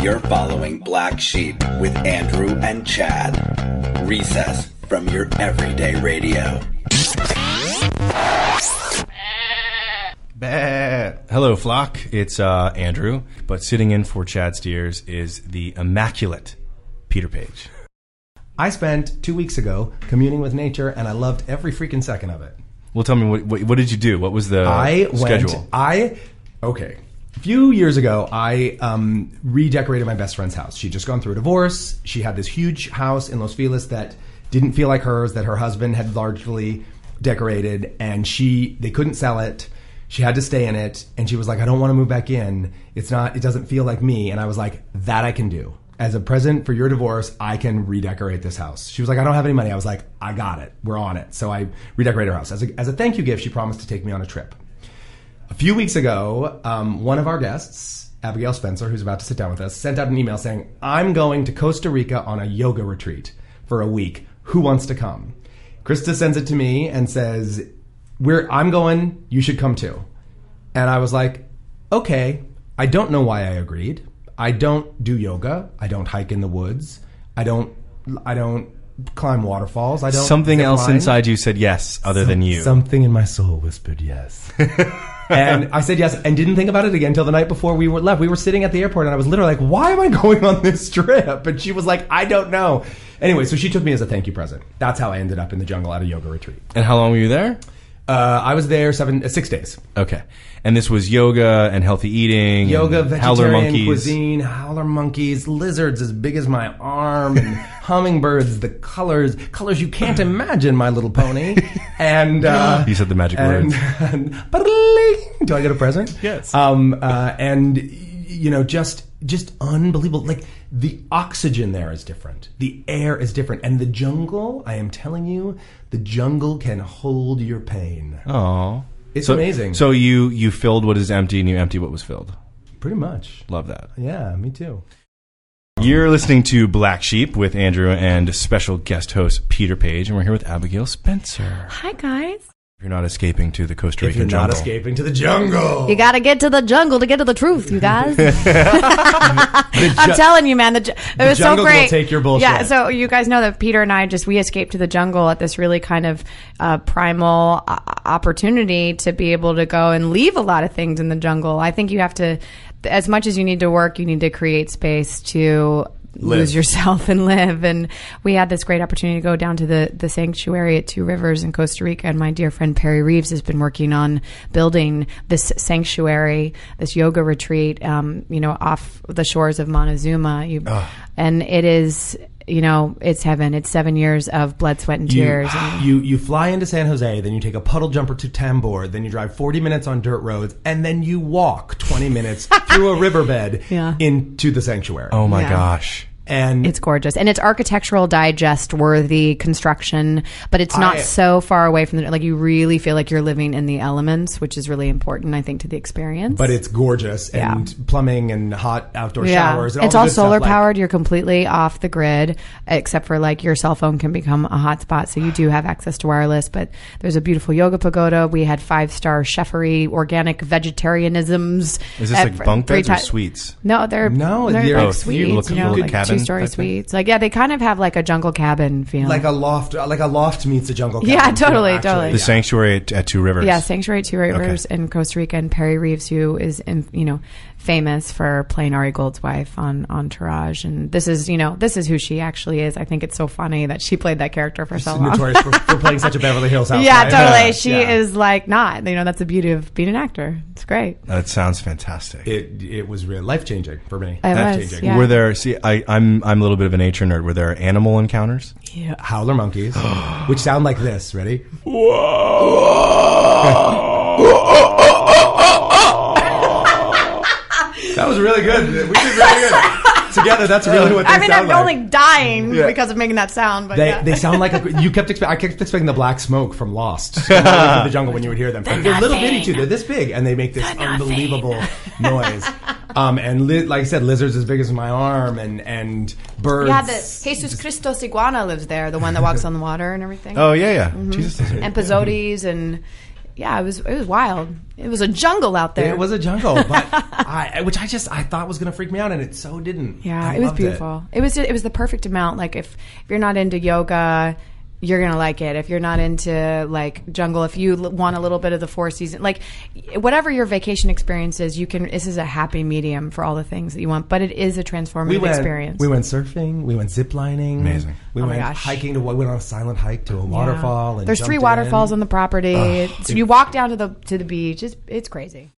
You're following Black Sheep with Andrew and Chad. Recess from your everyday radio. Hello, flock. It's Andrew, but sitting in for Chad Steers is the immaculate Peter Paige. I spent 2 weeks ago communing with nature, and I loved every freaking second of it. Well, tell me, what did you do? What was the schedule? Okay. A few years ago, I redecorated my best friend's house. She'd just gone through a divorce. She had this huge house in Los Feliz that didn't feel like hers, that her husband had largely decorated, and they couldn't sell it. She had to stay in it, and she was like, I don't want to move back in. It doesn't feel like me. And I was like, that I can do. As a present for your divorce, I can redecorate this house. She was like, I don't have any money. I was like, I got it. We're on it. So I redecorated her house. As a thank you gift, she promised to take me on a trip. A few weeks ago, one of our guests, Abigail Spencer, who's about to sit down with us, sent out an email saying, I'm going to Costa Rica on a yoga retreat for a week. Who wants to come? Krista sends it to me and says, I'm going, you should come too. And I was like, okay. I don't know why I agreed. I don't do yoga. I don't hike in the woods. I don't climb waterfalls. I don't. Something else inside you said yes, other than you. Something in my soul whispered yes. And I said yes and didn't think about it again until the night before we left. We were sitting at the airport and I was literally like, why am I going on this trip? And she was like, I don't know. Anyway, so she took me as a thank you present. That's how I ended up in the jungle at a yoga retreat. And how long were you there? I was there 6 days. Okay. And this was yoga and healthy eating. Yoga, and vegetarian cuisine, howler monkeys, lizards as big as my arm, and hummingbirds, the colors you can't imagine, My Little Pony. And you said the magic words. Do I get a present? Yes. And you know, just unbelievable. Like, the oxygen there is different. The air is different. And the jungle, I am telling you, the jungle can hold your pain. Oh, it's amazing. So you filled what is empty and you empty what was filled. Pretty much. Love that. Yeah, me too. You're listening to Black Sheep with Andrew and special guest host Peter Paige, and we're here with Abigail Spencer. Hi, guys. If you're not escaping to the Costa Rican jungle. If you're not escaping to the jungle. You got to get to the jungle to get to the truth, you guys. I'm telling you, man. It was so great. The jungle will take your bullshit. Yeah, so you guys know that Peter and I we escaped to the jungle at this really kind of primal opportunity to be able to go and leave a lot of things in the jungle. I think you have to, as much as you need to work, you need to create space to lose yourself and live. And we had this great opportunity to go down to the sanctuary at Two Rivers in Costa Rica, and my dear friend Perry Reeves has been working on building this sanctuary, this yoga retreat, off the shores of Montezuma. And it is, it's heaven. It's 7 years of blood, sweat, and tears. You fly into San Jose, then you take a puddle jumper to Tambor, then you drive 40 minutes on dirt roads, and then you walk 20 minutes through a riverbed into the sanctuary. Oh my gosh. And it's gorgeous. And it's Architectural Digest worthy construction, but it's not so far away from you really feel like you're living in the elements, which is really important, I think, to the experience. But it's gorgeous, and plumbing and hot outdoor showers. And it's all solar powered. You're completely off the grid, except for your cell phone can become a hotspot. So you do have access to wireless, but there's a beautiful yoga pagoda. We had 5-star chefery, organic vegetarianisms. Is this like bunk beds or suites? No, they're suites. Cabin 2-story suites. They kind of have like a jungle cabin feel. Like a loft meets a jungle cabin. Yeah, totally. The sanctuary at Two Rivers. Yeah, sanctuary at Two Rivers in Costa Rica, and Perry Reeves, who is famous for playing Ari Gold's wife on Entourage, and this is who she actually is. I think it's so funny that she played that character for so long. Notorious for playing such a Beverly Hills housewife. Yeah, totally. She is not. That's the beauty of being an actor. It's great. That sounds fantastic. It was real life changing for me. Life changing. Yeah. Were there? I'm a little bit of a nature nerd. Were there animal encounters? Yeah, howler monkeys, which sound like this. Ready? That was really good. We did really good. Together, that's really what they sound like. I'm only dying because of making that sound. But they sound like I kept expecting the black smoke from Lost from the jungle when you would hear them. They're little bitty too. They're this big, and they make this unbelievable noise. And like I said, lizards as big as my arm, and birds. Yeah, the Jesus Christos iguana lives there, the one that walks on the water and everything. Oh yeah. Mm-hmm. Jesus lizard. And Pizzotes and yeah, it was wild. It was a jungle out there. It was a jungle, but I thought was going to freak me out, and it so didn't. Yeah, I it was loved beautiful. It was the perfect amount. Like if you're not into yoga, you're gonna like it. If you're not into like jungle, if you want a little bit of the Four Seasons, like whatever your vacation experience is, you can. This is a happy medium for all the things that you want, but it is a transformative experience. We went surfing. We went ziplining. Amazing. We went hiking we went on a silent hike to a waterfall. And there's 3 waterfalls on the property. So you walk down to the beach. It's crazy.